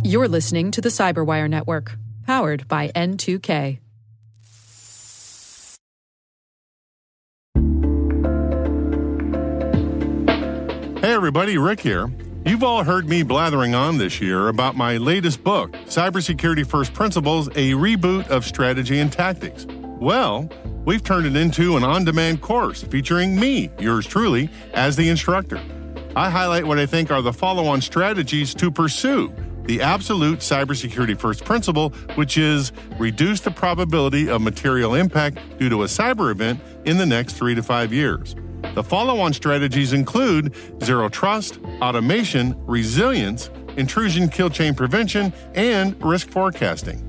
You're listening to the Cyberwire Network, powered by N2K. Hey everybody, Rick here. You've all heard me blathering on this year about my latest book, Cybersecurity First Principles, a reboot of strategy and tactics. Well, we've turned it into an on-demand course featuring me, yours truly, as the instructor. I highlight what I think are the follow-on strategies to pursue the absolute cybersecurity first principle, which is reduce the probability of material impact due to a cyber event in the next 3 to 5 years. The follow-on strategies include zero trust, automation, resilience, intrusion kill chain prevention, and risk forecasting.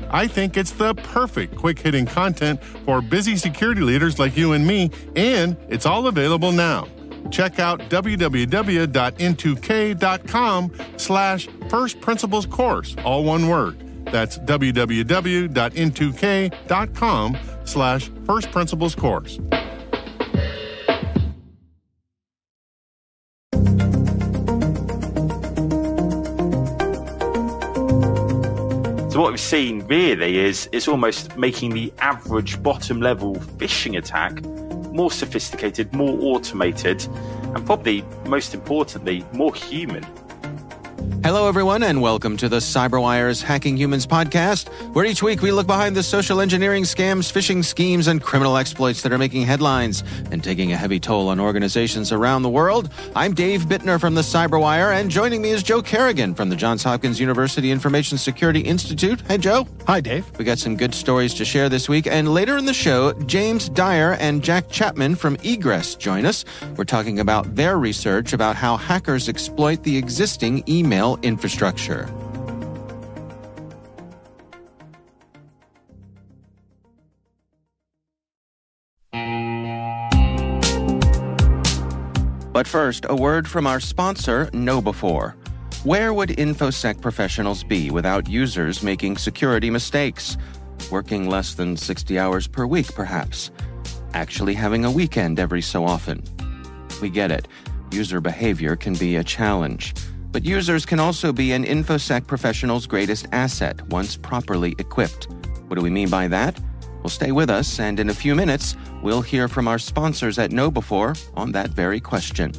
I think it's the perfect quick-hitting content for busy security leaders like you and me, and it's all available now. Check out www.n2k.com/first principles course, all one word. That's www.n2k.com/first principles course. So what we've seen really is it's almost making the average bottom level phishing attack more sophisticated, more automated, and probably most importantly, more human. Hello, everyone, and welcome to the CyberWire's Hacking Humans podcast, where each week we look behind the social engineering scams, phishing schemes, and criminal exploits that are making headlines and taking a heavy toll on organizations around the world. I'm Dave Bittner from the CyberWire, and joining me is Joe Kerrigan from the Johns Hopkins University Information Security Institute. Hey, Joe. Hi, Dave. We got some good stories to share this week, and later in the show, James Dyer and Jack Chapman from Egress join us. We're talking about their research about how hackers exploit the existing email infrastructure. But first, a word from our sponsor, KnowBe4. Where would InfoSec professionals be without users making security mistakes? Working less than 60 hours per week, perhaps. Actually having a weekend every so often. We get it. User behavior can be a challenge. But users can also be an InfoSec professional's greatest asset once properly equipped. What do we mean by that? Well, stay with us, and in a few minutes, we'll hear from our sponsors at KnowBe4 on that very question.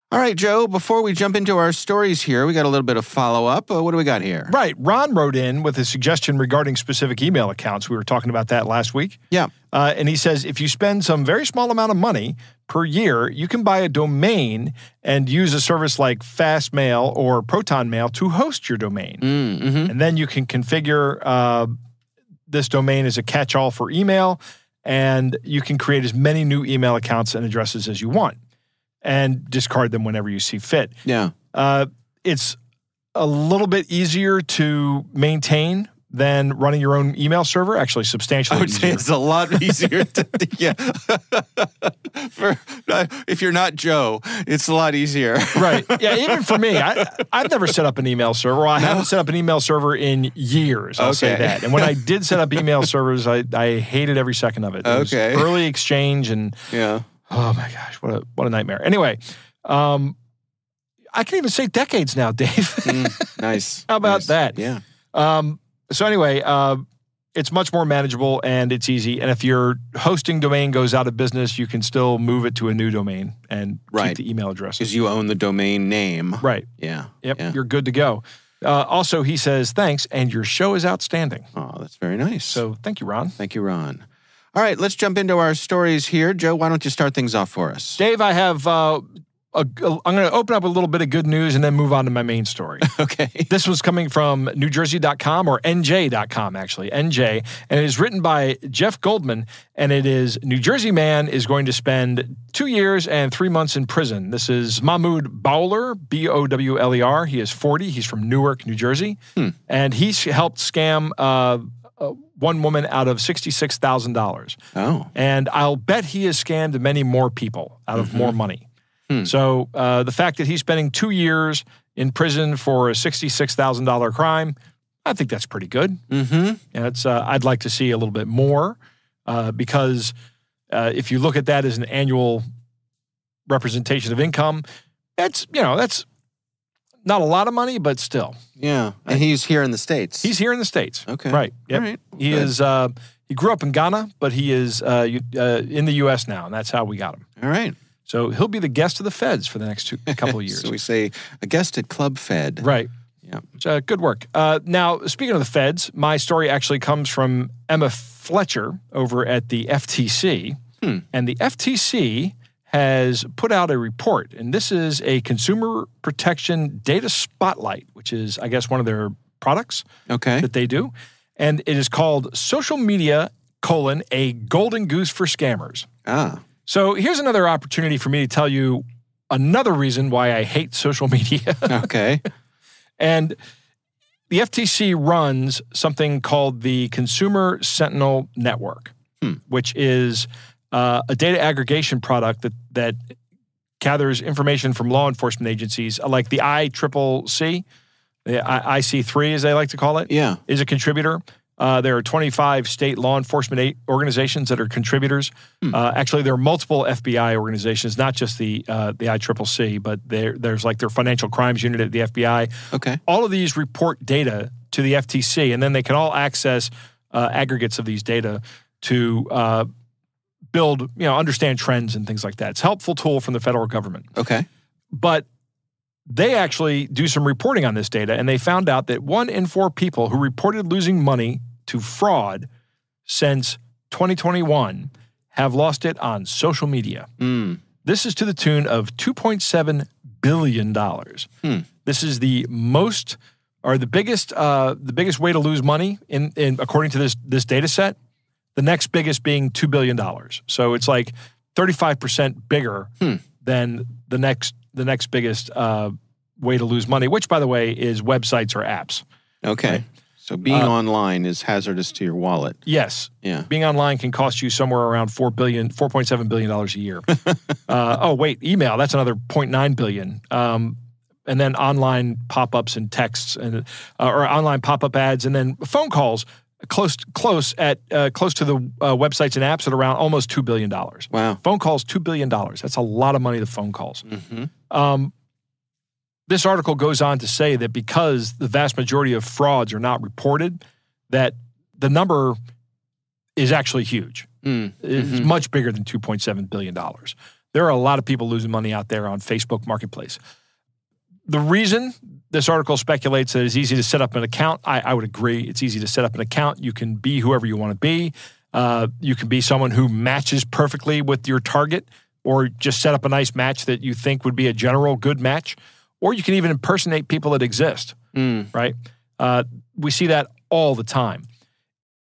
All right, Joe, before we jump into our stories here, we got a little bit of follow-up. What do we got here? Right. Ron wrote in with a suggestion regarding specific email accounts. We were talking about that last week. Yeah. And he says, if you spend some very small amount of money per year, you can buy a domain and use a service like Fastmail or ProtonMail to host your domain. Mm-hmm. And then you can configure this domain as a catch-all for email, and you can create as many new email accounts and addresses as you want, and discard them whenever you see fit. Yeah. It's a little bit easier to maintain than running your own email server, actually substantially I would easier. say it's a lot easier to, yeah. If you're not Joe, it's a lot easier. Right. Yeah, even for me, I've never set up an email server. I haven't set up an email server in years, I'll say that. And when I did set up email servers, I hated every second of it. It was early exchange and... Yeah. Oh my gosh, what a nightmare. Anyway, I can even say decades now, Dave. Nice. How about that? Yeah. So anyway, it's much more manageable and it's easy. And if your hosting domain goes out of business, you can still move it to a new domain and keep the email address. Because you own the domain name. Right. Yeah. Yep. Yeah. You're good to go. Also, he says, thanks, and your show is outstanding. Oh, that's very nice. So thank you, Ron. Thank you, Ron. All right, let's jump into our stories here. Joe, why don't you start things off for us? Dave, I have, I'm going to open up a little bit of good news and then move on to my main story. Okay. This was coming from NewJersey.com or NJ.com, actually, NJ. And it is written by Jeff Goldman, and it is New Jersey man is going to spend 2 years and 3 months in prison. This is Mahmoud Bowler, Bowler. He is 40. He's from Newark, New Jersey. And he's helped scam one woman out of $66,000. Oh. And I'll bet he has scammed many more people out of more money. So the fact that he's spending 2 years in prison for a $66,000 crime, I think that's pretty good. And it's I'd like to see a little bit more. because if you look at that as an annual representation of income, that's not a lot of money, but still. Yeah, and he's here in the States. He's here in the States. Okay. Right. Yep. All right. He is. He grew up in Ghana, but he is in the U.S. now, and that's how we got him. All right. So he'll be the guest of the Feds for the next couple of years. So we say a guest at Club Fed. Right. Yeah. Good work. Now, speaking of the Feds, my story actually comes from Emma Fletcher over at the FTC. And the FTC has put out a report, and this is a Consumer Protection Data Spotlight, which is, I guess, one of their products that they do. And it is called Social Media, a Golden Goose for Scammers. So here's another opportunity for me to tell you another reason why I hate social media. Okay. And the FTC runs something called the Consumer Sentinel Network, which is a data aggregation product that gathers information from law enforcement agencies, like the ICCC, the IC3 as they like to call it, is a contributor. There are 25 state law enforcement organizations that are contributors. Actually, there are multiple FBI organizations, not just the ICCC, but there's like their financial crimes unit at the FBI. Okay. All of these report data to the FTC, and then they can all access aggregates of these data to build, understand trends and things like that. It's a helpful tool from the federal government. Okay. But they actually do some reporting on this data, and they found out that 1 in 4 people who reported losing money to fraud since 2021 have lost it on social media. This is to the tune of $2.7 billion. This is the most, or the biggest way to lose money in according to this data set. The next biggest being $2 billion. So it's like 35% bigger than the next biggest way to lose money, which, by the way, is websites or apps. Okay. Right? So being online is hazardous to your wallet. Yes. Yeah. Being online can cost you somewhere around $4.7 billion a year. Oh, wait, email, that's another $0.9 billion. And then online pop-ups and texts, or online pop-up ads, and then phone calls close to the websites and apps at around almost $2 billion. Wow. Phone calls, $2 billion. That's a lot of money to phone calls. This article goes on to say that because the vast majority of frauds are not reported, that the number is actually huge. It's much bigger than $2.7 billion. There are a lot of people losing money out there on Facebook Marketplace. The reason this article speculates that it's easy to set up an account, I would agree. It's easy to set up an account. You can be whoever you want to be. You can be someone who matches perfectly with your target, or just set up a nice match that you think would be a general good match. Or you can even impersonate people that exist, right? We see that all the time.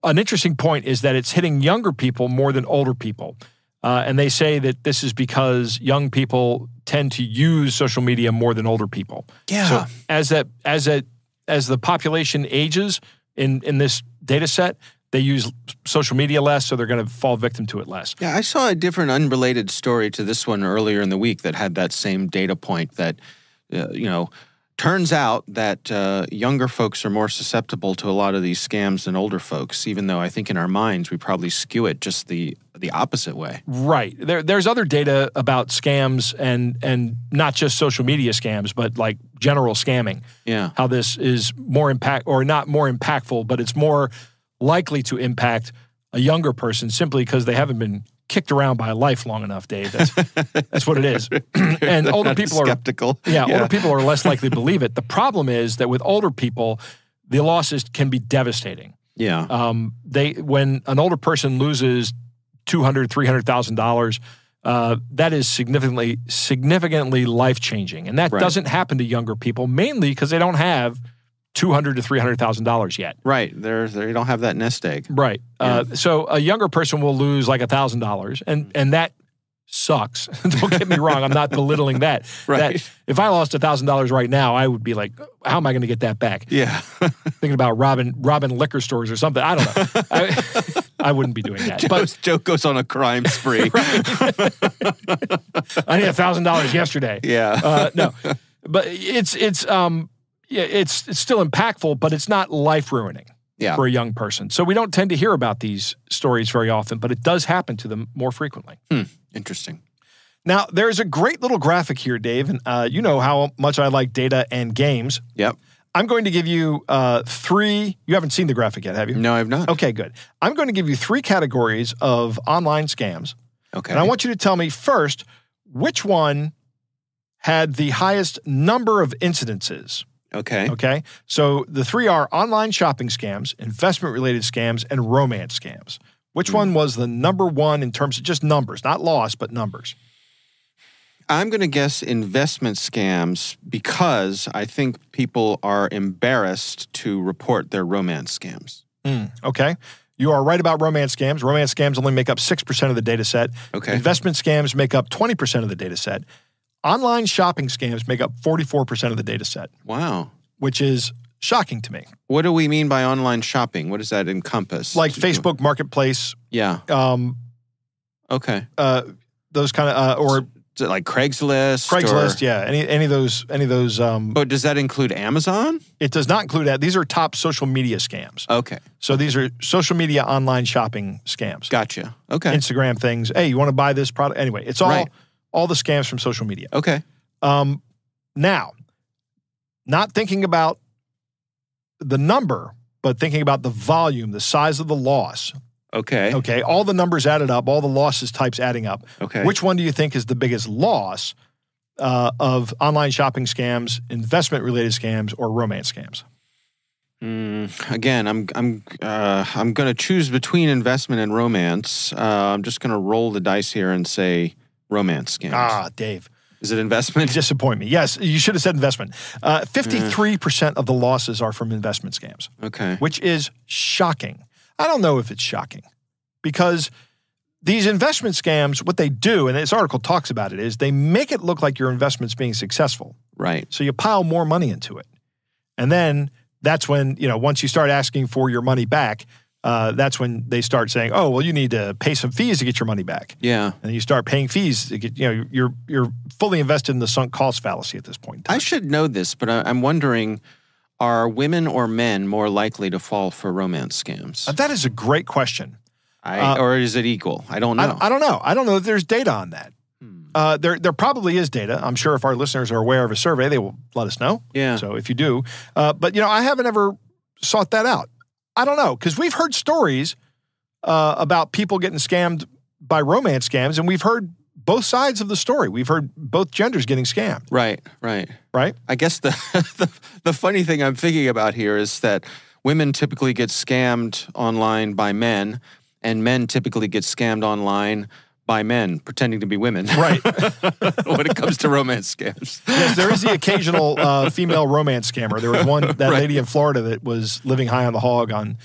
An interesting point is that it's hitting younger people more than older people. And they say that this is because young people tend to use social media more than older people. Yeah. So as the population ages in this data set, they use social media less, so they're going to fall victim to it less. Yeah, I saw a different unrelated story to this one earlier in the week that had that same data point that, turns out that younger folks are more susceptible to a lot of these scams than older folks, even though I think in our minds we probably skew it just the opposite way. Right. There's other data about scams and not just social media scams, but like general scamming. Yeah. How this is not more impactful, but it's more likely to impact a younger person simply because they haven't been kicked around by life long enough, Dave. That's what it is. And older people are skeptical. Older people are less likely to believe it. The problem is that with older people, the losses can be devastating. Yeah. When an older person loses $200,000, $300,000, that is significantly life-changing. And that doesn't happen to younger people, mainly because they don't have $200,000 to $300,000 yet. Right. They don't have that nest egg. Right. Yeah. So a younger person will lose like $1,000, and that sucks. Don't get me wrong. I'm not belittling that. Right. That if I lost $1,000 right now, I would be like, how am I going to get that back? Yeah. Thinking about robbing liquor stores or something. I don't know. I wouldn't be doing that. Joe goes on a crime spree. I need $1,000 yesterday. Yeah. No, but it's still impactful, but it's not life ruining. for a young person. So we don't tend to hear about these stories very often, but it does happen to them more frequently. Interesting. Now, there's a great little graphic here, Dave, and you know how much I like data and games. Yep. I'm going to give you 3. You haven't seen the graphic yet, have you? No, I've not. Okay, good. I'm going to give you 3 categories of online scams. Okay. And I want you to tell me first which one had the highest number of incidences. Okay. Okay? So the 3 are online shopping scams, investment-related scams, and romance scams. Which one was the number 1 in terms of just numbers, not loss, but numbers? I'm going to guess investment scams because I think people are embarrassed to report their romance scams. Okay. You are right about romance scams. Romance scams only make up 6% of the data set. Okay. Investment scams make up 20% of the data set. Online shopping scams make up 44% of the data set. Wow. Which is shocking to me. What do we mean by online shopping? What does that encompass? Like Facebook Marketplace. Yeah. Okay. Those kind of, or is it like Craigslist? Craigslist, yeah. Any of those. But does that include Amazon? It does not include that. These are top social media scams. Okay. So these are social media online shopping scams. Gotcha. Okay. Instagram things. Hey, you want to buy this product? Anyway, it's all Right. all the scams from social media. Okay. Now, not thinking about the number, but thinking about the volume, the size of the loss. Okay. Okay, all the numbers added up, all the losses types adding up. Okay. Which one do you think is the biggest loss of online shopping scams, investment-related scams, or romance scams? Again, I'm going to choose between investment and romance. I'm just going to roll the dice here and say romance scams. Ah, Dave. Is it investment? You disappoint me. Yes, you should have said investment. 53% of the losses are from investment scams. Okay. Which is shocking. I don't know if it's shocking because these investment scams, what they do, and this article talks about it, is they make it look like your investment's being successful. Right. So you pile more money into it. And then that's when, once you start asking for your money back, that's when they start saying, oh, well, you need to pay some fees to get your money back. Yeah. And you start paying fees to get, you're fully invested in the sunk cost fallacy at this point in time. I should know this, but I'm wondering, are women or men more likely to fall for romance scams? That is a great question. Or is it equal? I don't know. I don't know. I don't know if there's data on that. There probably is data. I'm sure if our listeners are aware of a survey, they will let us know. Yeah. So if you do. But, I haven't ever sought that out. I don't know, because we've heard stories about people getting scammed by romance scams, and we've heard both sides of the story. We've heard both genders getting scammed. Right. Right? I guess the funny thing I'm thinking about here is that women typically get scammed online by men, and men typically get scammed online by men pretending to be women. Right. When it comes to romance scams. Yes, there is the occasional female romance scammer. There was one, that Right. lady in Florida that was living high on the hog on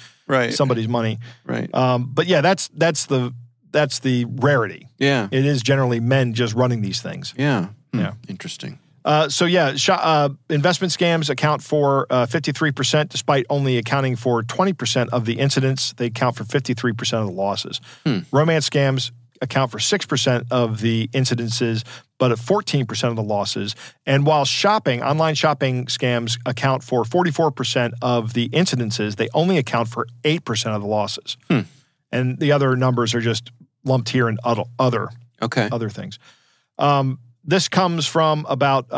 somebody's money. Right. But yeah, that's the rarity. Yeah. It is generally men just running these things. Yeah. Yeah. Interesting. Investment scams account for 53%, despite only accounting for 20% of the incidents. They account for 53% of the losses. Romance scams account for 6% of the incidences, but at 14% of the losses. And while online shopping scams account for 44% of the incidences, they only account for 8% of the losses. And the other numbers are just lumped here in other things. This comes from about,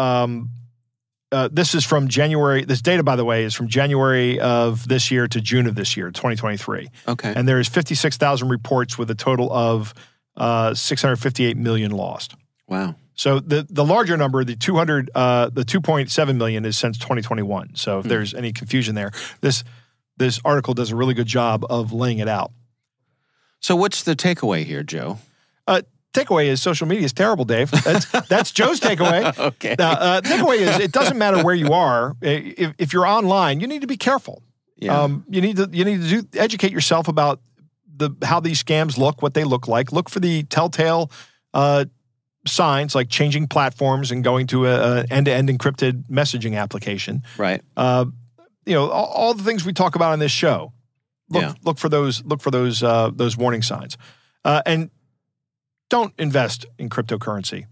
this is from January. This data, by the way, is from January of this year to June of this year, 2023. Okay. And there is 56,000 reports with a total of 658 million lost. Wow. So the larger number, the 2.7 million is since 2021. So if there's any confusion there, this article does a really good job of laying it out. So what's the takeaway here, Joe? Takeaway is social media is terrible, Dave. That's Joe's takeaway. Okay. Takeaway is it doesn't matter where you are. If you're online, you need to be careful. Yeah. You need to educate yourself about how these scams look, what they look like. Look for the telltale signs like changing platforms and going to a end-to-end encrypted messaging application. Right. All the things we talk about on this show. Look for those warning signs. And don't invest in cryptocurrency.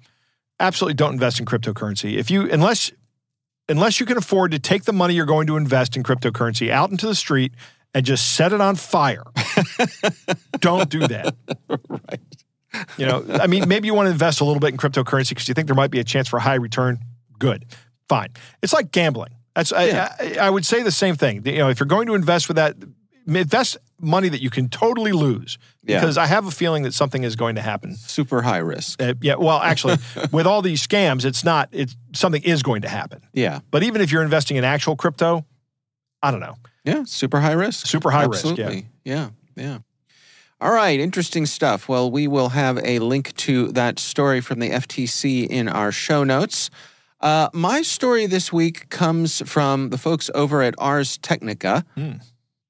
Absolutely don't invest in cryptocurrency. Unless you can afford to take the money you're going to invest in cryptocurrency out into the street and just set it on fire. Don't do that. Right. I mean, maybe you want to invest a little bit in cryptocurrency because you think there might be a chance for a high return. Good. Fine. It's like gambling. I would say the same thing. If you're going to invest with that, invest money that you can totally lose. Because I have a feeling that something is going to happen. Super high risk. Well, actually, with all these scams, something is going to happen. Yeah. But even if you're investing in actual crypto, I don't know. Yeah, super high risk. Super high Absolutely. risk, Yeah. All right, interesting stuff. Well, we will have a link to that story from the FTC in our show notes. My story this week comes from the folks over at Ars Technica.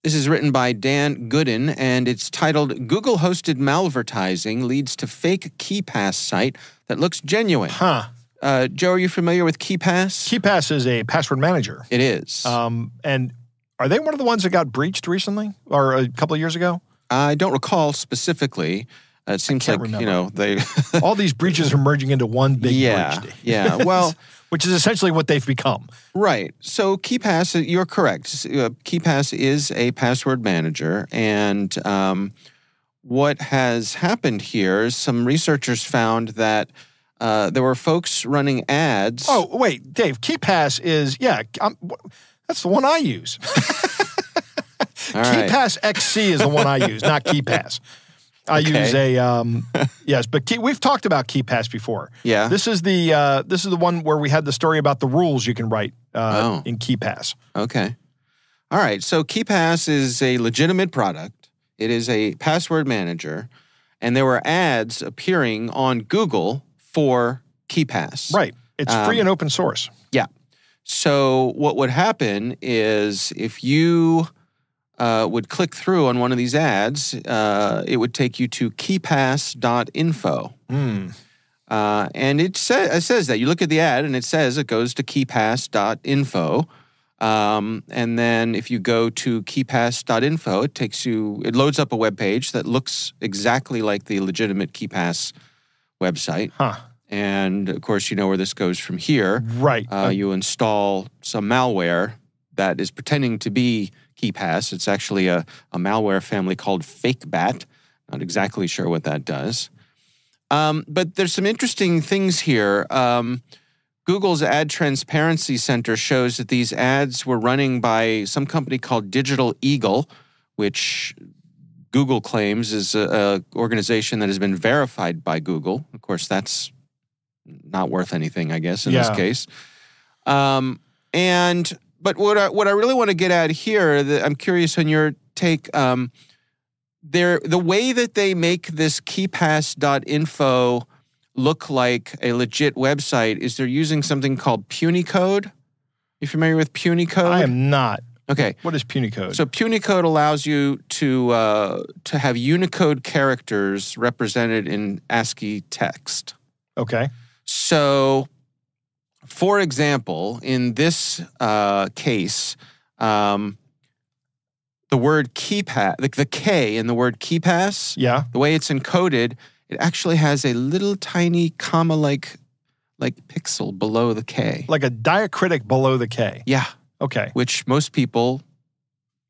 This is written by Dan Gooden, and it's titled, Google-hosted malvertising leads to fake Keepass site that looks genuine. Joe, are you familiar with Keepass? Keepass is a password manager. It is. And are they one of the ones that got breached recently or a couple of years ago? I don't recall specifically. It seems like, remember. they... All these breaches are merging into one big breach. Yeah, well... Which is essentially what they've become. Right. So Keepass, you're correct. Keepass is a password manager. And what has happened here is some researchers found that there were folks running ads. Oh, wait, Dave, Keepass is, that's the one I use. All right. Keepass XC is the one I use, not Keepass. I use yes, but we've talked about Keepass before. Yeah. This is the one where we had the story about the rules you can write in Keepass. Okay. All right. So Keepass is a legitimate product. It is a password manager, and there were ads appearing on Google for Keepass. Right. It's free and open source. Yeah. So what would happen is if you would click through on one of these ads, it would take you to keepass.info. And it says that. You look at the ad, and it says it goes to keepass.info. And then if you go to keepass.info, it loads up a web page that looks exactly like the legitimate Keepass website. And, of course, you know where this goes from here. Right. You install some malware that is pretending to be Keepass. It's actually a malware family called FakeBat. Not exactly sure what that does. But there's some interesting things here. Google's Ad Transparency Center shows that these ads were running by some company called Digital Eagle, which Google claims is an organization that has been verified by Google. Of course, that's not worth anything, I guess, in this case. But what I really want to get at here, I'm curious on your take. The way that they make this keepass.info look like a legit website is they're using something called Punycode. You familiar with Punycode? I am not. Okay. What is Punycode? So Punycode allows you to have Unicode characters represented in ASCII text. Okay. So, for example, in this case, the word Keepass, the K in the word Keepass, the way it's encoded, it actually has a little tiny comma-like pixel below the K. Like a diacritic below the K. Yeah. Okay. Which most people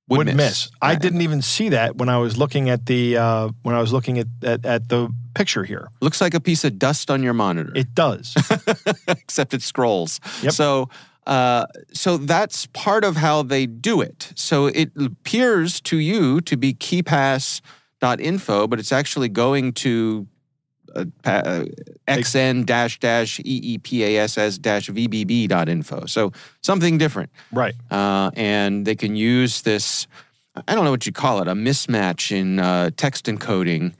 would miss. I didn't even see that when I was looking at the at the picture here. Looks like a piece of dust on your monitor. It does. Except it scrolls. Yep. So that's part of how they do it. So it appears to you to be keepass.info, but it's actually going to xn-eepass-vbb.info. So something different. Right. And they can use this, I don't know what you call it, a mismatch in text encoding,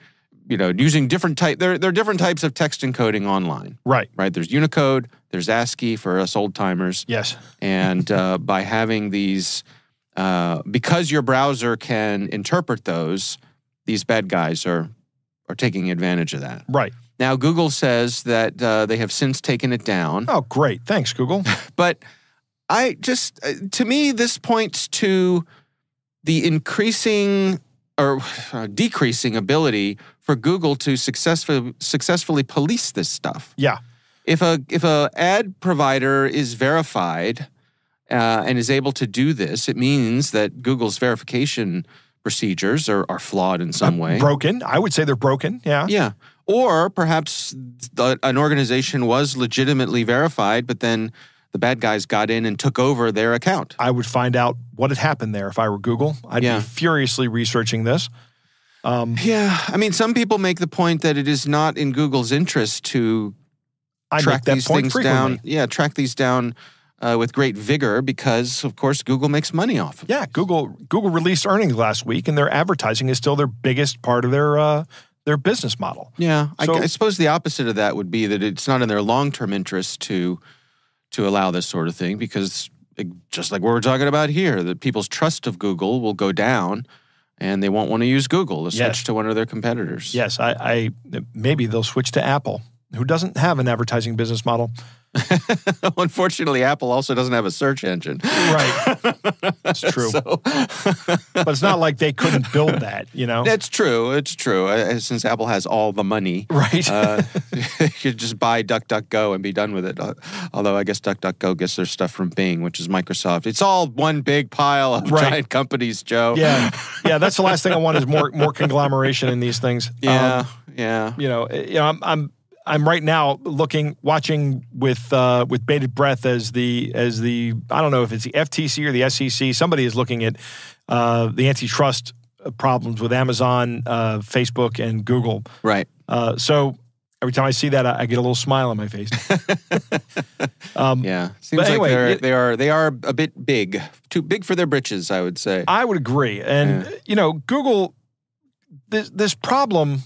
using different type. There are different types of text encoding online. Right. Right. There's Unicode, there's ASCII for us old timers. Yes. And by having these, because your browser can interpret those, these bad guys are taking advantage of that. Right. Now, Google says that they have since taken it down. Oh, great. Thanks, Google. But to me, this points to the increasing or decreasing ability for Google to successfully police this stuff. Yeah. If a ad provider is verified and is able to do this, it means that Google's verification procedures are flawed in some way. Broken. I would say they're broken. Yeah. Yeah. Or perhaps an organization was legitimately verified, but then the bad guys got in and took over their account. I would find out what had happened there if I were Google. I'd be furiously researching this. I mean, some people make the point that it is not in Google's interest to track these things down. Yeah, track these down with great vigor because, of course, Google makes money off of it. Yeah, Google released earnings last week, and their advertising is still their biggest part of their business model. Yeah, So, I suppose the opposite of that would be that it's not in their long-term interest to allow this sort of thing because, just like what we're talking about here, that people's trust of Google will go down and they won't want to use Google. They'll switch to one of their competitors. Yes, I maybe they'll switch to Apple, who doesn't have an advertising business model. Unfortunately, Apple also doesn't have a search engine. Right. That's true. But it's not like they couldn't build that, you know? It's true. It's true. Since Apple has all the money, right? You could just buy DuckDuckGo and be done with it. Although I guess DuckDuckGo gets their stuff from Bing, which is Microsoft. It's all one big pile of giant companies, Joe. Yeah. Yeah, that's the last thing I want is more conglomeration in these things. Yeah. I'm right now watching with bated breath as the I don't know if it's the FTC or the SEC. Somebody is looking at the antitrust problems with Amazon, Facebook, and Google. Right. So every time I see that, I get a little smile on my face. Seems like they are a bit big, too big for their britches, I would say. I would agree, and Google, this problem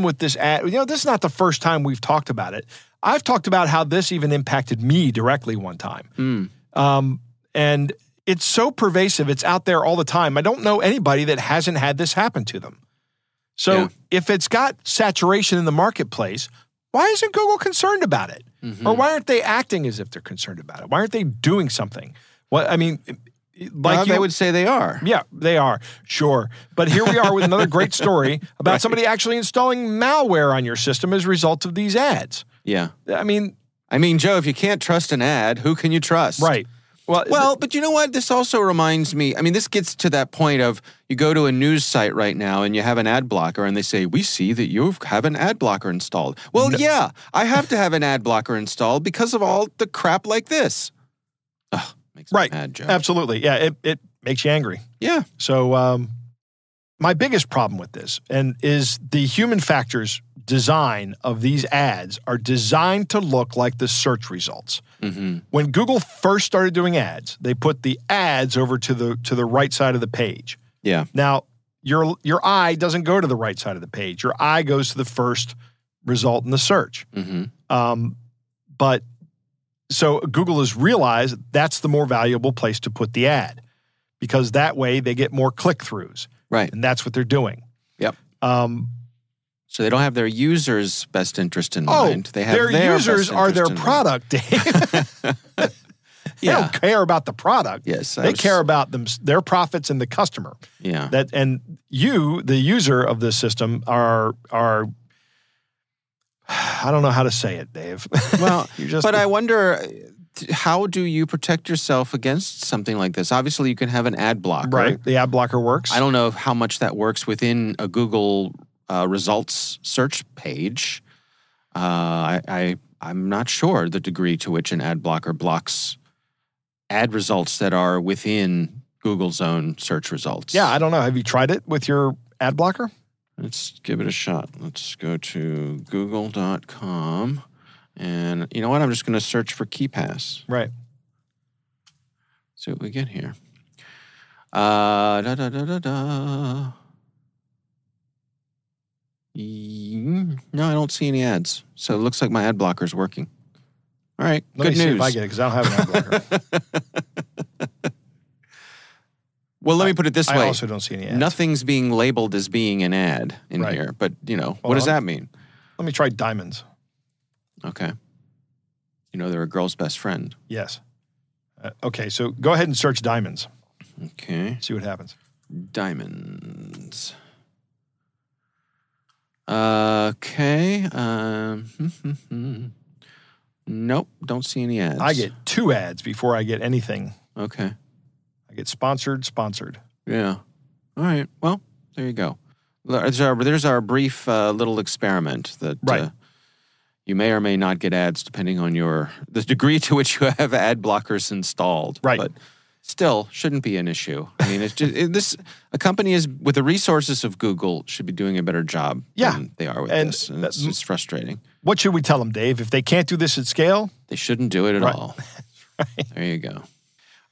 with this ad, this is not the first time we've talked about it. I've talked about how this even impacted me directly one time. And it's so pervasive. It's out there all the time. I don't know anybody that hasn't had this happen to them. So if it's got saturation in the marketplace, why isn't Google concerned about it? Or why aren't they acting as if they're concerned about it? Why aren't they doing something? They would say they are. Yeah, they are. Sure. But here we are with another great story about somebody actually installing malware on your system as a result of these ads. Yeah. I mean, Joe, if you can't trust an ad, who can you trust? Right. Well, but you know what? This also reminds me, this gets to that point of you go to a news site right now and you have an ad blocker and they say, we see that you have an ad blocker installed. Well, yeah, I have to have an ad blocker installed because of all the crap like this. Ugh. Makes me mad, Joe. Absolutely. Yeah, it makes you angry. Yeah. So my biggest problem with this is the human factors design of these ads are designed to look like the search results. When Google first started doing ads, they put the ads over to the right side of the page. Yeah. Now, your eye doesn't go to the right side of the page. Your eye goes to the first result in the search. So Google has realized that's the more valuable place to put the ad because that way they get more click-throughs. Right. And that's what they're doing. Yep. So they don't have their users' best interest in mind. They have their users are their product, Dave. They don't care about the product. Yes. They care about their profits and the customer. Yeah. And you, the user of the system, are I don't know how to say it, Dave. Well, but I wonder, how do you protect yourself against something like this? Obviously, you can have an ad blocker. Right. The ad blocker works. I don't know how much that works within a Google results search page. I'm not sure the degree to which an ad blocker blocks ad results that are within Google's own search results. Yeah, I don't know. Have you tried it with your ad blocker? Let's give it a shot. Let's go to google.com. And you know what? I'm just going to search for Keepass. Right. See what we get here. No, I don't see any ads. So it looks like my ad blocker is working. All right, Let good me news. see if I get it, because I don't have an ad blocker. Well, let me put it this way. I also don't see any ads. Nothing's being labeled as being an ad in here. But, what does that mean? Let me try diamonds. Okay. They're a girl's best friend. Yes. Okay, so go ahead and search diamonds. Okay. See what happens. Diamonds. Okay. Nope, don't see any ads. I get 2 ads before I get anything. Okay. I get sponsored. Yeah. All right. Well, there you go. There's our brief little experiment that you may or may not get ads depending on the degree to which you have ad blockers installed. Right. But still, shouldn't be an issue. I mean, it's just a company with the resources of Google should be doing a better job than they are with this. And it's frustrating. What should we tell them, Dave? If they can't do this at scale? They shouldn't do it at all. Right. There you go.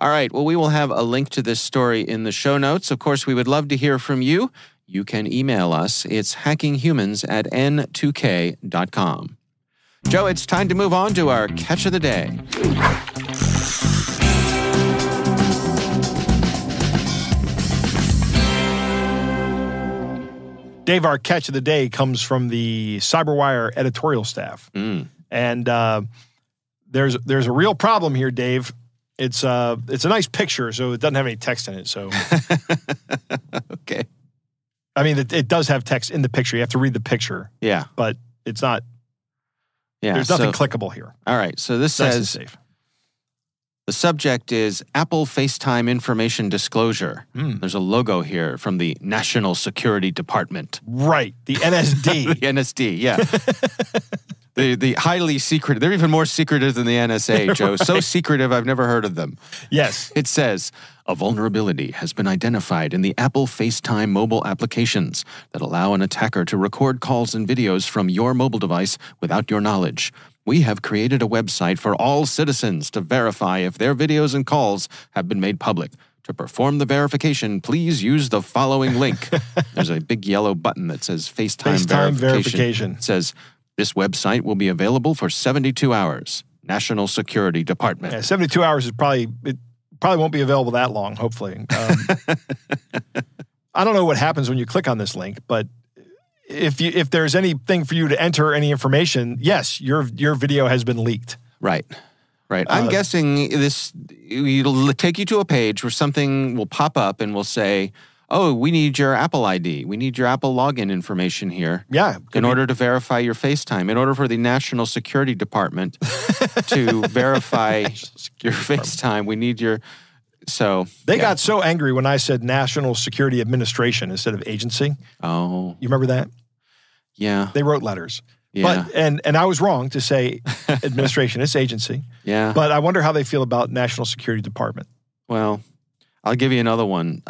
All right. Well, we will have a link to this story in the show notes. Of course, we would love to hear from you. You can email us. It's hackinghumans@n2k.com. Joe, it's time to move on to our catch of the day. Dave, our catch of the day comes from the CyberWire editorial staff. And there's a real problem here, Dave. It's a nice picture, so it doesn't have any text in it. So, okay. I mean, it does have text in the picture. You have to read the picture. Yeah. But it's not. Yeah. There's nothing clickable here. All right. So this says safe. The subject is Apple FaceTime information disclosure. There's a logo here from the National Security Department. Right. The NSD. The NSD, yeah. The highly secretive. They're even more secretive than the NSA, Joe. Right. So secretive, I've never heard of them. Yes. It says, a vulnerability has been identified in the Apple FaceTime mobile applications that allow an attacker to record calls and videos from your mobile device without your knowledge. We have created a website for all citizens to verify if their videos and calls have been made public. To perform the verification, please use the following link. There's a big yellow button that says FaceTime verification. It says, this website will be available for 72 hours. National Security Department. Yeah, 72 hours is probably won't be available that long, hopefully. I don't know what happens when you click on this link, but if there's anything for you to enter any information, yes, your video has been leaked. Right. I'm guessing it'll take you to a page where something will pop up and will say, oh, we need your Apple ID. We need your Apple login information here. Yeah. In order to verify your FaceTime, in order for the National Security Department to verify your FaceTime, we need your... So they got so angry when I said National Security Administration instead of agency. Oh. You remember that? Yeah. They wrote letters. Yeah. But and I was wrong to say administration, it's agency. Yeah. But I wonder how they feel about National Security Department. Well, I'll give you another one.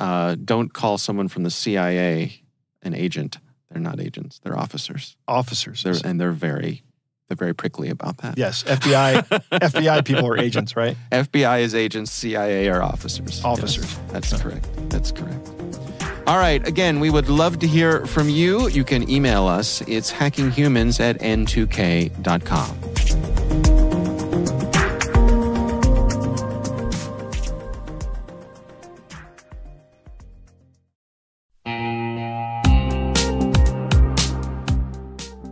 Don't call someone from the CIA an agent. They're not agents. They're officers. Officers. They're very prickly about that. Yes, FBI people are agents, right? FBI is agents, CIA are officers. Officers. Yes, that's correct. That's correct. All right, again, we would love to hear from you. You can email us. It's hackinghumans@n2k.com.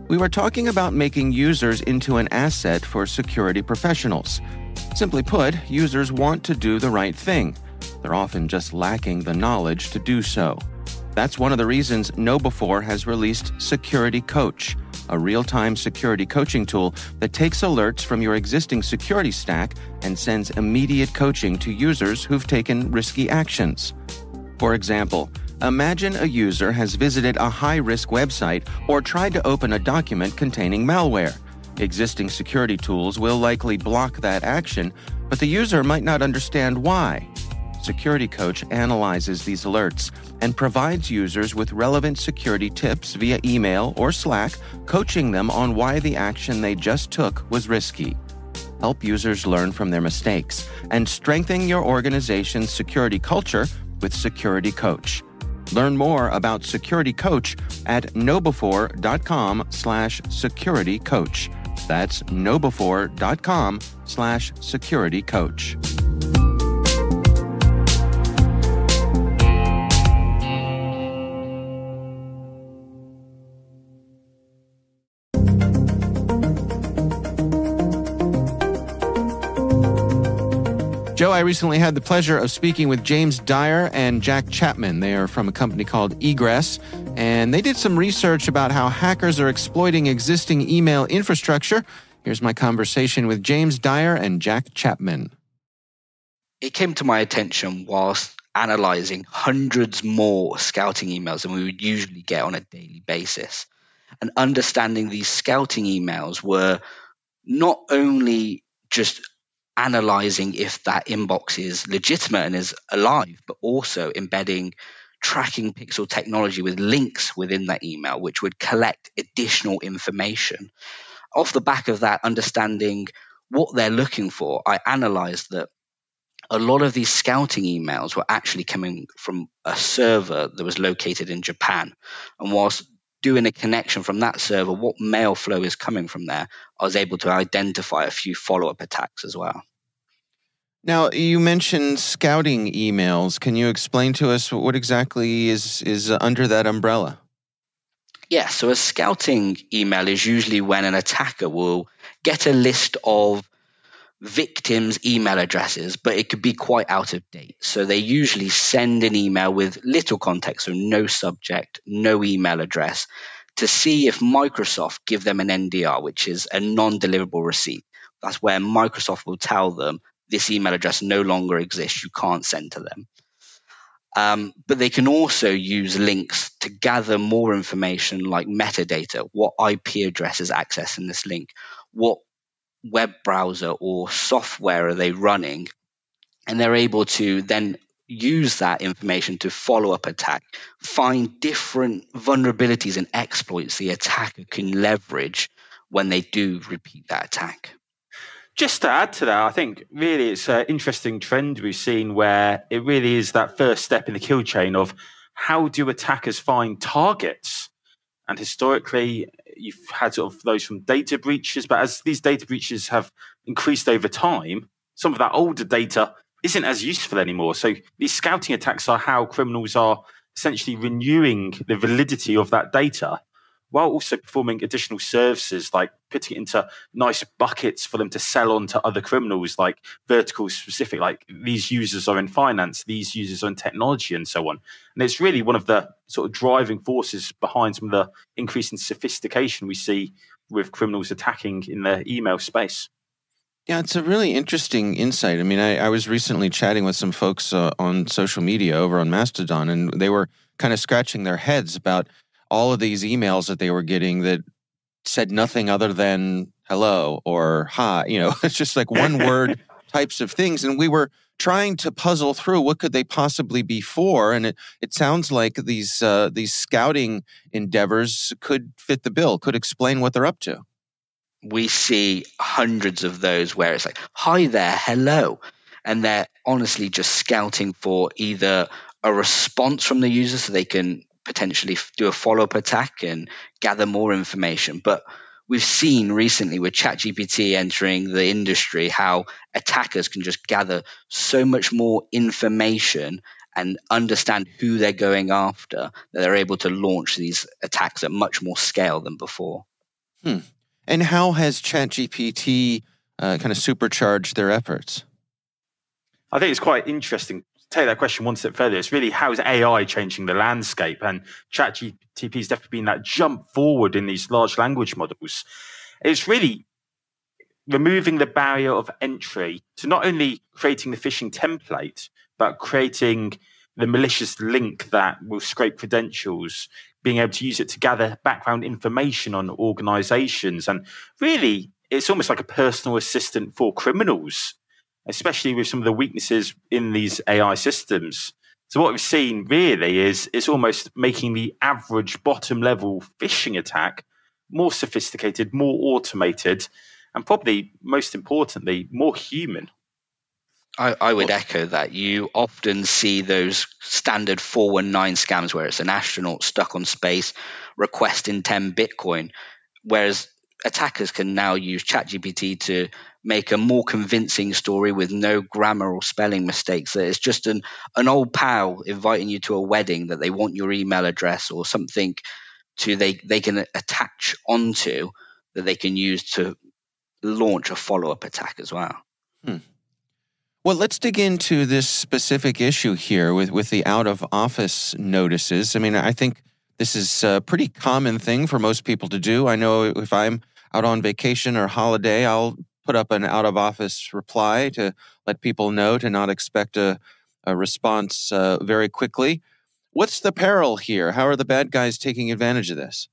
We were talking about making users into an asset for security professionals. Simply put, users want to do the right thing. They're often just lacking the knowledge to do so. That's one of the reasons KnowBe4 has released Security Coach, a real-time security coaching tool that takes alerts from your existing security stack and sends immediate coaching to users who've taken risky actions. For example, imagine a user has visited a high-risk website or tried to open a document containing malware. Existing security tools will likely block that action, but the user might not understand why. Security Coach analyzes these alerts and provides users with relevant security tips via email or Slack, coaching them on why the action they just took was risky. Help users learn from their mistakes and strengthen your organization's security culture with Security Coach. Learn more about Security Coach at knowbe4.com/securitycoach. That's knowbe4.com/securitycoach. Joe, I recently had the pleasure of speaking with James Dyer and Jack Chapman. They are from a company called Egress, and they did some research about how hackers are exploiting existing email infrastructure Here's my conversation with James Dyer and Jack Chapman. It came to my attention whilst analysing hundreds more scouting emails than we would usually get on a daily basis. And understanding these scouting emails were not only just analysing if that inbox is legitimate and is alive, but also embedding tracking pixel technology with links within that email, which would collect additional information. Off the back of that, understanding what they're looking for, I analysed that a lot of these scouting emails were actually coming from a server that was located in Japan. And whilst doing a connection from that server, what mail flow is coming from there, I was able to identify a few follow-up attacks as well. Now, you mentioned scouting emails. Can you explain to us what exactly is under that umbrella? Yeah, so a scouting email is usually when an attacker will get a list of victims' email addresses, but it could be quite out of date. So they usually send an email with little context, so no subject, no email address, to see if Microsoft give them an NDR, which is a non-deliverable receipt. That's where Microsoft will tell them this email address no longer exists, you can't send to them. But they can also use links to gather more information like metadata, what IP address is accessing this link, what web browser or software are they running, and they're able to then use that information to follow up attack, find different vulnerabilities and exploits the attacker can leverage when they do repeat that attack. Just to add to that, I think really it's an interesting trend we've seen where it really is that first step in the kill chain of how do attackers find targets? And historically, you've had sort of those from data breaches, but as these data breaches have increased over time, some of that older data isn't as useful anymore. So these scouting attacks are how criminals are essentially renewing the validity of that data while also performing additional services like putting it into nice buckets for them to sell on to other criminals, like vertical specific, like these users are in finance, these users are in technology and so on. And it's really one of the sort of driving forces behind some of the increase in sophistication we see with criminals attacking in the email space. Yeah, it's a really interesting insight. I mean, I was recently chatting with some folks on social media over on Mastodon, and they were kind of scratching their heads about all of these emails that they were getting that said nothing other than hello or hi. You know, it's just like one word types of things. And we were trying to puzzle through what could they possibly be for. And it sounds like these scouting endeavors could fit the bill, could explain what they're up to. We see hundreds of those where it's like, hi there, hello. And they're honestly just scouting for either a response from the user so they can potentially do a follow-up attack and gather more information. But we've seen recently with ChatGPT entering the industry how attackers can just gather so much more information and understand who they're going after that they're able to launch these attacks at much more scale than before. And how has ChatGPT kind of supercharged their efforts? I think it's quite interesting. Take that question one step further. It's really how is AI changing the landscape? And ChatGPT has definitely been that jump forward in these large language models. It's really removing the barrier of entry to not only creating the phishing template, but creating the malicious link that will scrape credentials, being able to use it to gather background information on organizations. And really, it's almost like a personal assistant for criminals, especially with some of the weaknesses in these AI systems. So what we've seen really is it's almost making the average bottom level phishing attack more sophisticated, more automated, and probably most importantly, more human. I would echo that. You often see those standard 419 scams where it's an astronaut stuck on space requesting 10 Bitcoin, whereas attackers can now use ChatGPT to make a more convincing story with no grammar or spelling mistakes. That it's just an old pal inviting you to a wedding that they want your email address or something to they can attach onto that they can use to launch a follow-up attack as well. Well, let's dig into this specific issue here with the out-of-office notices. I mean, I think this is a pretty common thing for most people to do. I know if I'm out on vacation or holiday, I'll put up an out-of-office reply to let people know to not expect a response very quickly. What's the peril here? How are the bad guys taking advantage of this?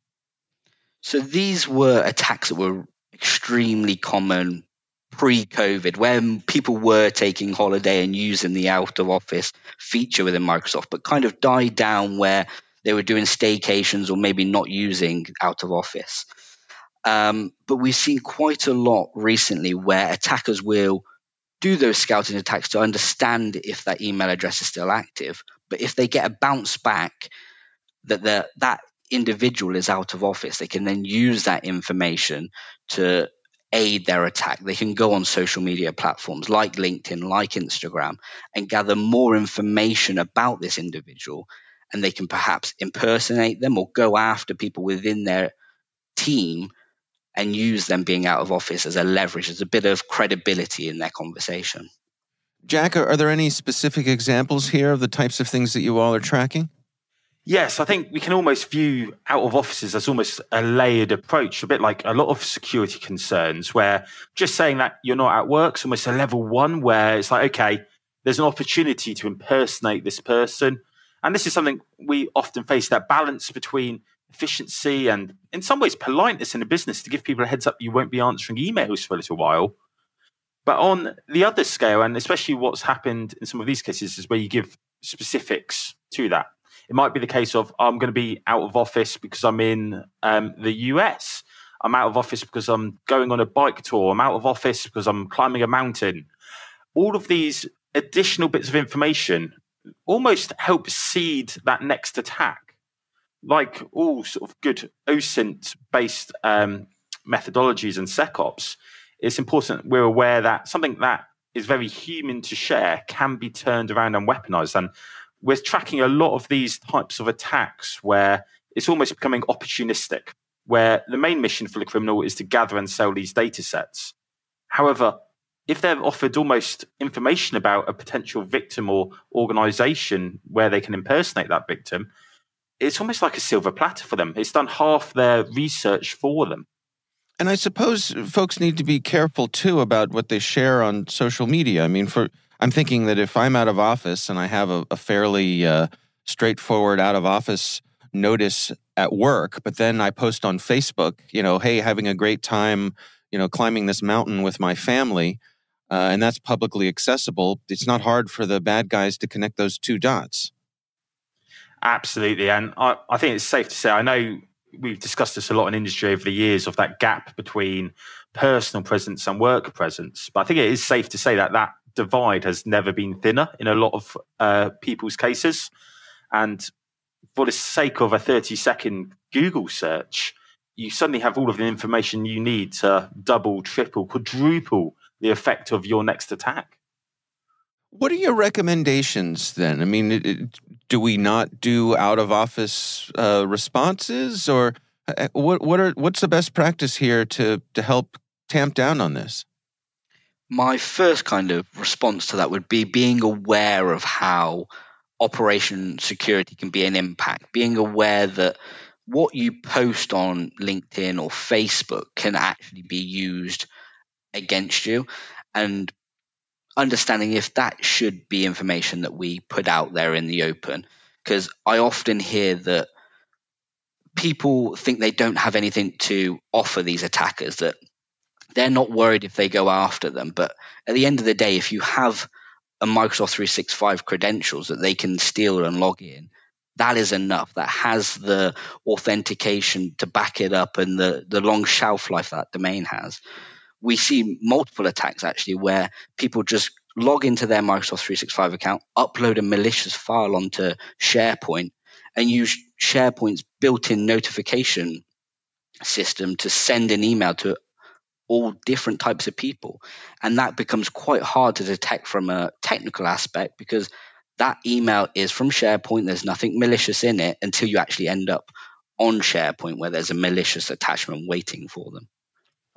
So these were attacks that were extremely common pre-COVID, when people were taking holiday and using the out-of-office feature within Microsoft, but kind of died down where they were doing staycations or maybe not using out-of-office. But we've seen quite a lot recently where attackers will do those scouting attacks to understand if that email address is still active. But if they get a bounce back that that individual is out of office, they can then use that information to aid their attack. They can go on social media platforms like LinkedIn, like Instagram, and gather more information about this individual. And they can perhaps impersonate them or go after people within their team and use them being out of office as a leverage, as a bit of credibility in their conversation. Jack, are there any specific examples here of the types of things that you all are tracking? Yes, I think we can almost view out of offices as almost a layered approach, a bit like a lot of security concerns, where just saying that you're not at work is almost a level one, where it's like, okay, there's an opportunity to impersonate this person. And this is something we often face, that balance between efficiency and in some ways politeness in a business to give people a heads up you won't be answering emails for a little while. But on the other scale, and especially what's happened in some of these cases, is where you give specifics to that. It might be the case of, I'm going to be out of office because I'm in the US. I'm out of office because I'm going on a bike tour. I'm out of office because I'm climbing a mountain. All of these additional bits of information almost help seed that next attack. Like all sort of good OSINT-based methodologies and SecOps, it's important we're aware that something that is very human to share can be turned around and weaponized. And we're tracking a lot of these types of attacks where it's almost becoming opportunistic, where the main mission for the criminal is to gather and sell these data sets. However, if they're offered almost information about a potential victim or organization where they can impersonate that victim, it's almost like a silver platter for them. It's done half their research for them. And I suppose folks need to be careful, too, about what they share on social media. I mean, I'm thinking that if I'm out of office and I have a fairly straightforward out of office notice at work, but then I post on Facebook, hey, having a great time, climbing this mountain with my family, and that's publicly accessible, it's not hard for the bad guys to connect those two dots. Absolutely. And I think it's safe to say, I know we've discussed this a lot in industry over the years, of that gap between personal presence and work presence. But I think it is safe to say that that divide has never been thinner in a lot of people's cases. And for the sake of a 30-second Google search, you suddenly have all of the information you need to double, triple, quadruple the effect of your next attack. What are your recommendations then? I mean, do we not do out-of-office responses, or what's the best practice here to help tamp down on this? My first kind of response to that would be being aware of how operation security can be an impact, being aware that what you post on LinkedIn or Facebook can actually be used against you, and understanding if that should be information that we put out there in the open. Because I often hear that people think they don't have anything to offer these attackers, that they're not worried if they go after them. But at the end of the day, if you have a Microsoft 365 credentials that they can steal and log in, that is enough. That has the authentication to back it up and the long shelf life that domain has. We see multiple attacks actually where people just log into their Microsoft 365 account, upload a malicious file onto SharePoint, and use SharePoint's built-in notification system to send an email to all different types of people. And that becomes quite hard to detect from a technical aspect, because that email is from SharePoint. There's nothing malicious in it until you actually end up on SharePoint where there's a malicious attachment waiting for them.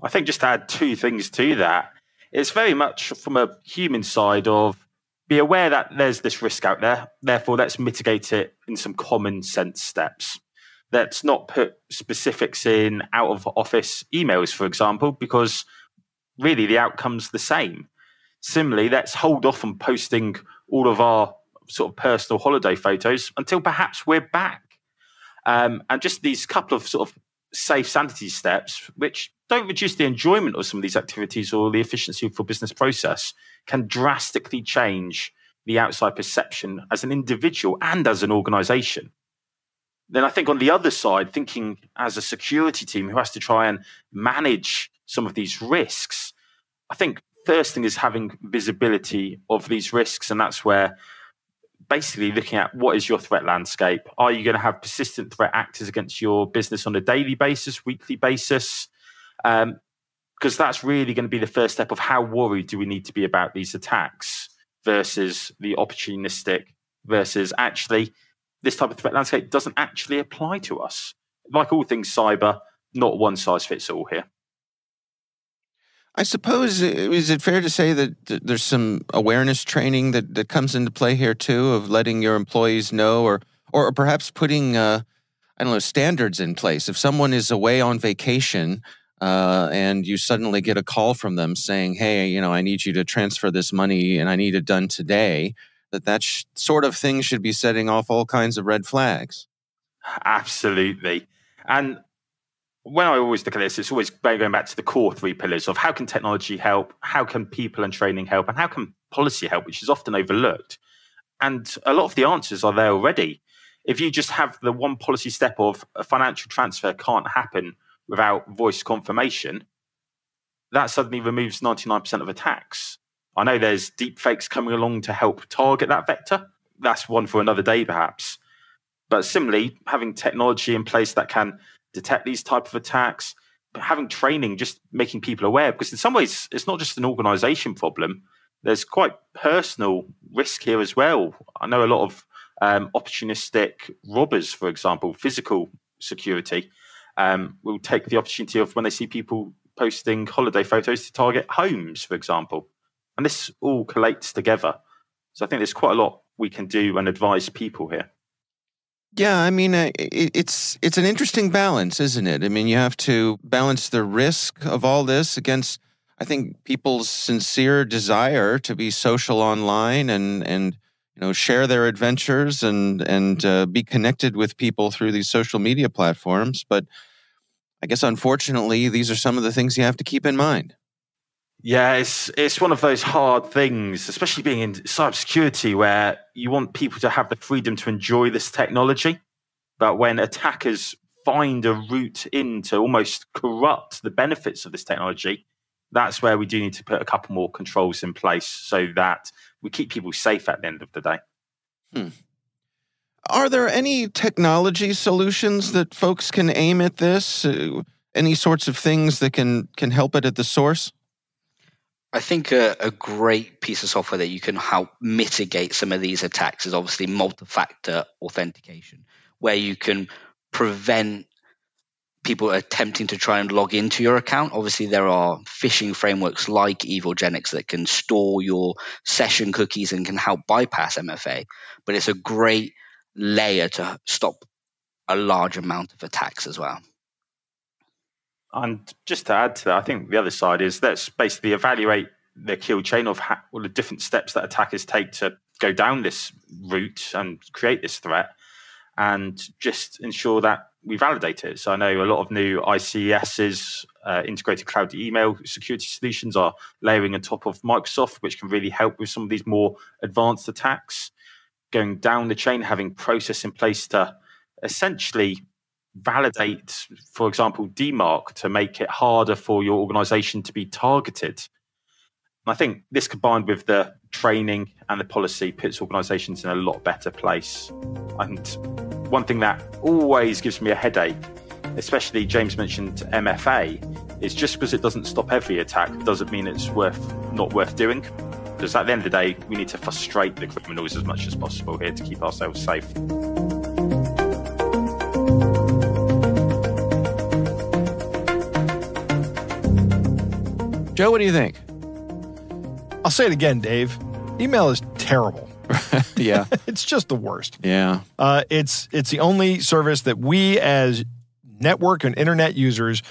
I think just to add two things to that, it's very much from a human side of be aware that there's this risk out there. Therefore, let's mitigate it in some common sense steps. Let's not put specifics in out of office emails, for example, because really the outcome's the same. Similarly, let's hold off on posting all of our sort of personal holiday photos until perhaps we're back. And just these couple of sort of safe sanity steps, which don't reduce the enjoyment of some of these activities or the efficiency for business process, can drastically change the outside perception as an individual and as an organization. Then I think on the other side, thinking as a security team who has to try and manage some of these risks, I think first thing is having visibility of these risks. And that's where basically looking at what is your threat landscape. Are you going to have persistent threat actors against your business on a daily basis, weekly basis? Because that's really going to be the first step of how worried do we need to be about these attacks versus the opportunistic versus actually this type of threat landscape doesn't actually apply to us. Like all things cyber, not one size fits all here. I suppose, is it fair to say that there's some awareness training that comes into play here too, of letting your employees know or perhaps putting, standards in place? If someone is away on vacation and you suddenly get a call from them saying, hey, I need you to transfer this money and I need it done today, that sort of thing should be setting off all kinds of red flags. Absolutely. And when I always look at this, it's always going back to the core three pillars of how can technology help, how can people and training help, and how can policy help, which is often overlooked. And a lot of the answers are there already. If you just have the one policy step of a financial transfer can't happen without voice confirmation, that suddenly removes 99% of attacks. I know there's deep fakes coming along to help target that vector. That's one for another day, perhaps. But similarly, having technology in place that can detect these type of attacks, but having training, just making people aware, because in some ways, it's not just an organization problem. There's quite personal risk here as well. I know a lot of opportunistic robbers, for example, physical security, will take the opportunity of when they see people posting holiday photos to target homes, for example. And this all collates together. So I think there's quite a lot we can do and advise people here. Yeah, I mean, it's an interesting balance, isn't it? I mean, you have to balance the risk of all this against, I think, people's sincere desire to be social online and share their adventures and be connected with people through these social media platforms. But I guess, unfortunately, these are some of the things you have to keep in mind. Yeah, it's one of those hard things, especially being in cybersecurity, where you want people to have the freedom to enjoy this technology. But when attackers find a route in to almost corrupt the benefits of this technology, that's where we do need to put a couple more controls in place so that we keep people safe at the end of the day. Are there any technology solutions that folks can aim at this? Any sorts of things that can help it at the source? I think a great piece of software that you can help mitigate some of these attacks is obviously multi-factor authentication, where you can prevent people attempting to try and log into your account. Obviously, there are phishing frameworks like Evilgenics that can store your session cookies and can help bypass MFA, but it's a great layer to stop a large amount of attacks as well. And just to add to that, I think the other side is let's basically evaluate the kill chain of all the different steps that attackers take to go down this route and create this threat, and just ensure that we validate it. So I know a lot of new ICSs, integrated cloud email security solutions, are layering on top of Microsoft, which can really help with some of these more advanced attacks. Going down the chain, having process in place to essentially validate, for example, DMARC to make it harder for your organization to be targeted. And I think this combined with the training and the policy puts organizations in a lot better place. And one thing that always gives me a headache, especially James mentioned MFA, is just because it doesn't stop every attack doesn't mean it's not worth doing. Because at the end of the day, we need to frustrate the criminals as much as possible here to keep ourselves safe. Joe, what do you think? I'll say it again, Dave. Email is terrible. Yeah. It's just the worst. Yeah. It's the only service that we as network and internet users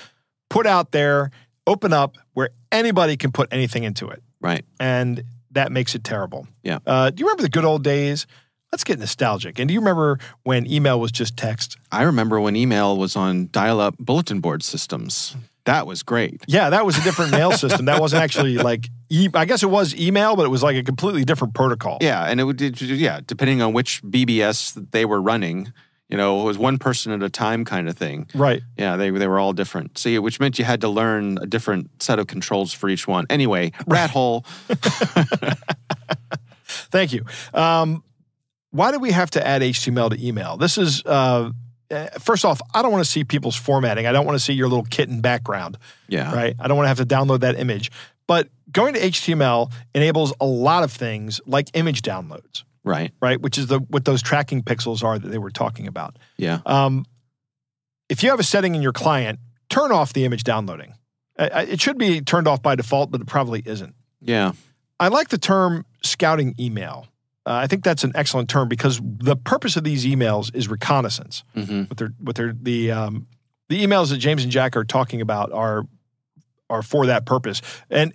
put out there, open up, where anybody can put anything into it. Right. And that makes it terrible. Yeah. Do you remember the good old days? Let's get nostalgic. And do you remember when email was just text? I remember when email was on dial-up bulletin board systems. That was great. Yeah, that was a different mail system. That wasn't actually like, I guess it was email, but it was like a completely different protocol. Yeah, and it would, depending on which BBS that they were running, it was one person at a time kind of thing. Right. Yeah, they were all different. See, which meant you had to learn a different set of controls for each one. Anyway, rat hole. Thank you. Why do we have to add HTML to email? This is, first off, I don't want to see people's formatting. I don't want to see your little kitten background. Yeah. Right? I don't want to have to download that image. But going to HTML enables a lot of things like image downloads. Right. Right? Which is what those tracking pixels are that they were talking about. Yeah. If you have a setting in your client, turn off the image downloading. It should be turned off by default, but it probably isn't. Yeah. I like the term scouting email. I think that's an excellent term because the purpose of these emails is reconnaissance. Mm-hmm. The emails that James and Jack are talking about are for that purpose. And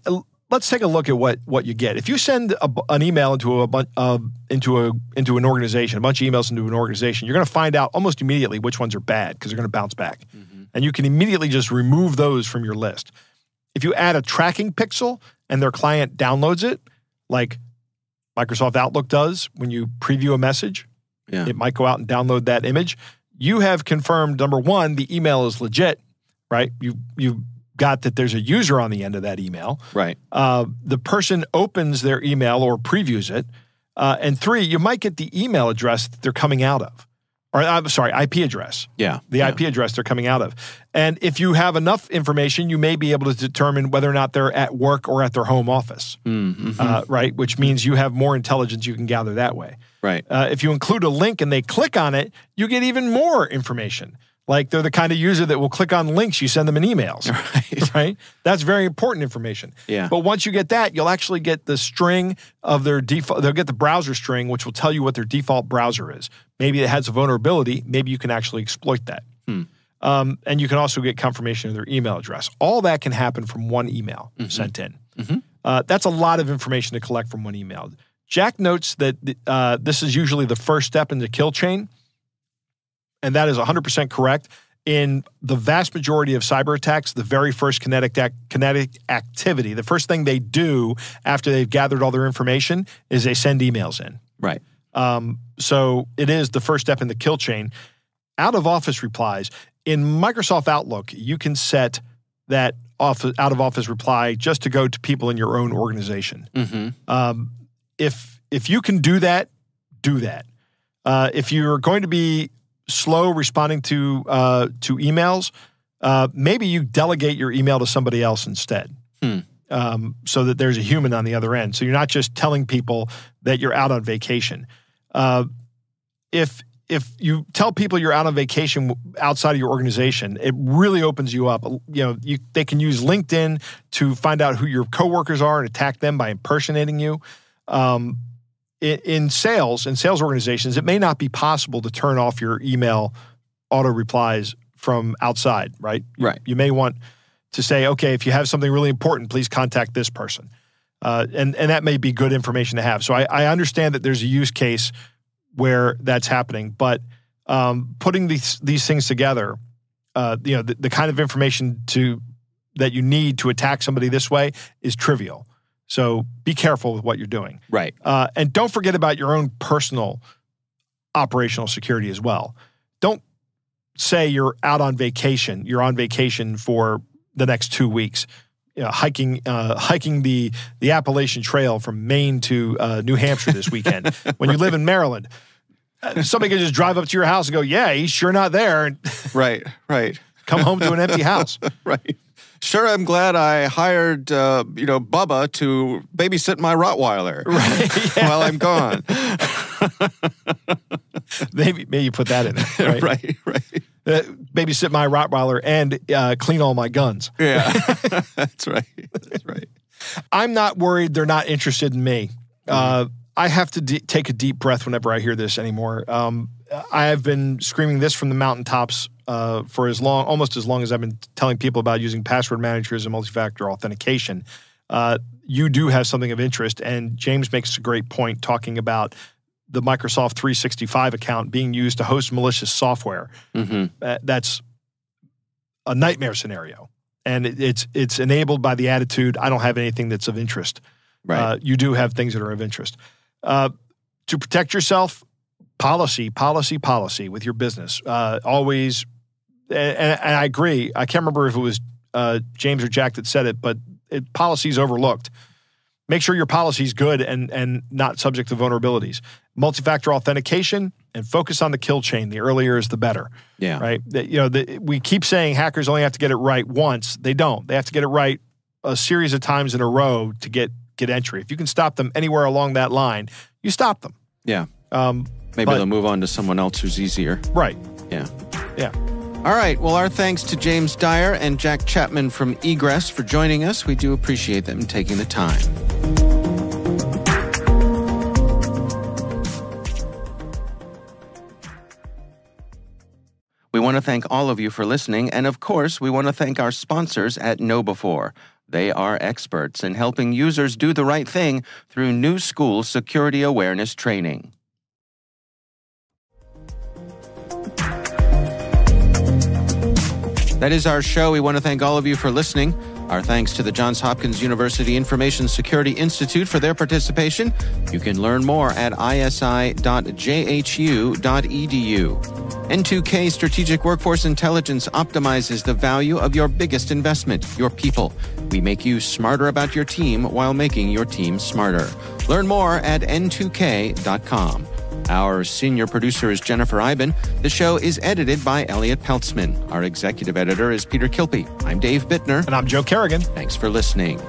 let's take a look at what you get. If you send an email into an organization, a bunch of emails into an organization, you're going to find out almost immediately which ones are bad because they're going to bounce back. Mm-hmm. And you can immediately just remove those from your list. If you add a tracking pixel and their client downloads it, like Microsoft Outlook does when you preview a message, it might go out and download that image. You have confirmed, number one, the email is legit, right? You've got that there's a user on the end of that email. Right. The person opens their email or previews it. And three, you might get the email address that they're coming out of. Or, I'm sorry, IP address. Yeah. The IP address they're coming out of. And if you have enough information, you may be able to determine whether or not they're at work or at their home office. Mm-hmm. Right? Which means you have more intelligence you can gather that way. Right. If you include a link and they click on it, you get even more information. Like they're the kind of user that will click on links you send them in emails. Right? That's very important information. Yeah. But once you get that, you'll actually get the string of their default. They'll get the browser string, which will tell you what their default browser is. Maybe it has a vulnerability. Maybe you can actually exploit that. And you can also get confirmation of their email address. All that can happen from one email sent in. Mm-hmm. That's a lot of information to collect from one email. Jack notes that this is usually the first step in the kill chain. And that is 100% correct. In the vast majority of cyber attacks, the very first kinetic activity, the first thing they do after they've gathered all their information is they send emails in. Right. So it is the first step in the kill chain. Out-of-office replies. In Microsoft Outlook, you can set that out-of-office reply just to go to people in your own organization. Mm-hmm. If you can do that, do that. If you're going to be slow responding to emails, maybe you delegate your email to somebody else instead, so that there's a human on the other end. So you're not just telling people that you're out on vacation. If you tell people you're out on vacation outside of your organization, it really opens you up. They can use LinkedIn to find out who your coworkers are and attack them by impersonating you. In sales organizations, it may not be possible to turn off your email auto replies from outside, right? Right. You may want to say, okay, if you have something really important, please contact this person. And that may be good information to have. So I understand that there's a use case where that's happening, but putting these things together, the kind of information that you need to attack somebody this way is trivial. So be careful with what you're doing. Right. And don't forget about your own personal operational security as well. Don't say you're out on vacation. You're on vacation for the next 2 weeks, hiking the Appalachian Trail from Maine to New Hampshire this weekend. When you live in Maryland, somebody can just drive up to your house and go, yeah, he's sure not there. And Right. come home to an empty house. Right. Sure, I'm glad I hired, Bubba to babysit my Rottweiler while I'm gone. Maybe you put that in there, right? Right. Babysit my Rottweiler and clean all my guns. Yeah, that's right. I'm not worried they're not interested in me. I have to take a deep breath whenever I hear this anymore. I have been screaming this from the mountaintops for almost as long as I've been telling people about using password managers and multi-factor authentication. You do have something of interest, and James makes a great point talking about the Microsoft 365 account being used to host malicious software. That's a nightmare scenario, and it's enabled by the attitude, I don't have anything that's of interest. Right. You do have things that are of interest. To protect yourself, policy with your business. Always, and I agree, I can't remember if it was James or Jack that said it, but policy's overlooked. Make sure your policy's good and not subject to vulnerabilities. Multi-factor authentication, and focus on the kill chain. The earlier is the better. Yeah. Right? We keep saying hackers only have to get it right once. They don't. They have to get it right a series of times in a row to get entry. If you can stop them anywhere along that line, you stop them. Yeah. Maybe they'll move on to someone else who's easier. Right. Yeah. Yeah. All right. Well, our thanks to James Dyer and Jack Chapman from Egress for joining us. We do appreciate them taking the time. We want to thank all of you for listening, and of course, we want to thank our sponsors at KnowBe4. They are experts in helping users do the right thing through new school security awareness training. That is our show. We want to thank all of you for listening. Our thanks to the Johns Hopkins University Information Security Institute for their participation. You can learn more at isi.jhu.edu. N2K Strategic Workforce Intelligence optimizes the value of your biggest investment, your people. We make you smarter about your team while making your team smarter. Learn more at n2k.com. Our senior producer is Jennifer Iben. The show is edited by Elliot Peltzman. Our executive editor is Peter Kilpie. I'm Dave Bittner. And I'm Joe Kerrigan. Thanks for listening.